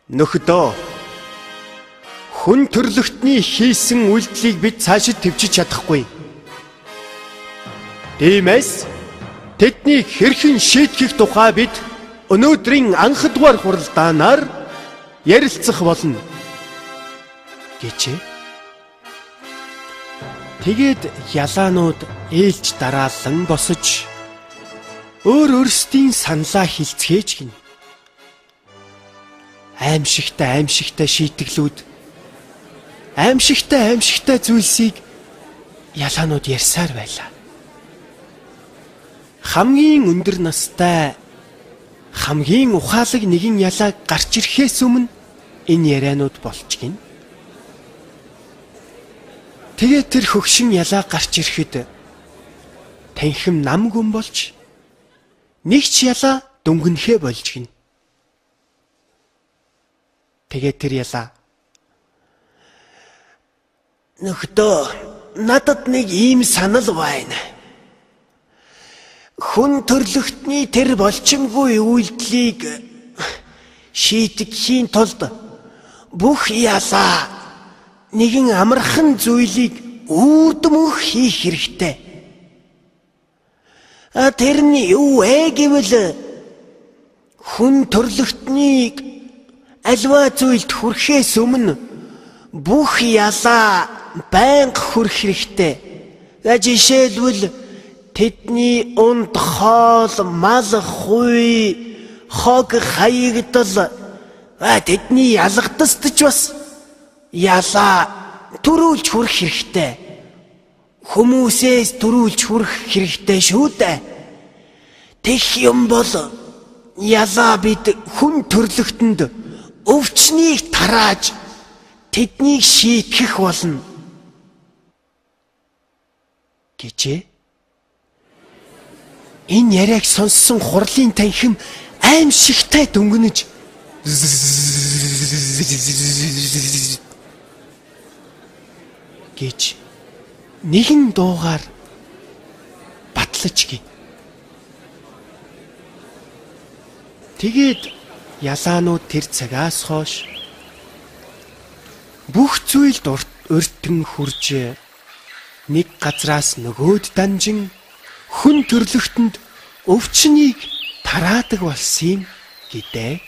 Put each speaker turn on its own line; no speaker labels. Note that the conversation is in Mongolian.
Нөхдөө, хүн төрлөختний хийсэн үйлдэлийг бид цаашид төвчиж чадахгүй. Тиймээс тэднийг хэрхэн шийтгэх тухай бид өнөөдрийн анх дугаар хуралдаанаар ярилцах болно гэжээ. Тэгээд ялаанууд ээлж дараалан босож өөр өөрсдийн саналаа хэлцгээж гин. Аимшигтай шийтгэлүүд, аимшигтай зүйлсийг ялаанууд ярьсаар байлаа. Хамгийн өндөр настай, хамгийн ухаалаг нэгэн ялаа гарч ирэхээс өмнө энэ ярианууд болж гин. Тэгээд тэр хөгшин ялаа гарч ирэхэд танхим нам гүн болж нэг ч ялаа дөнгөнхөө болж гин. Тэгээд тэр ялаа, "Нөхдөө, надад нэг ийм санал байна. Хүн төрлөختний тэр болчимгүй үйлдэлийг шийтгэхийн тулд бүх ялаа нэгэн амархан зүйлийг үүдмөх хийх хэрэгтэй. Тэр нь юу вэ гэвэл хүн төрлөختнийг альва зүйлд хүрэхээс өмнө бүх ялаа байнга хүрэх хэрэгтэй. Жишээлбэл тэдний унд хоол, мал, хуй, хог хаягдал, тэдний ялгадасд ч бас ялаа төрүүлж хүрэх хэрэгтэй. Хүмүүсээс төрүүлж хүрэх хэрэгтэй шүү дээ. Тэгэх юм бол ялаа бид хүн төрлөختөнд өвчнийг тарааж тэднийг шийтгэх болно гэжээ. Энэ яриаг сонссон хурлын танхим аимшигтай дөнгөнөж гэж нэгэн дуугаар батлаж гээ. Тэгээд ялаанууд тэр цагаас хойш бүх зүйлд өртөн хурж нэг газраас нөгөөд данжин хүн төрлөختөнд өвчнийг тараадаг болсон юм гэдэг.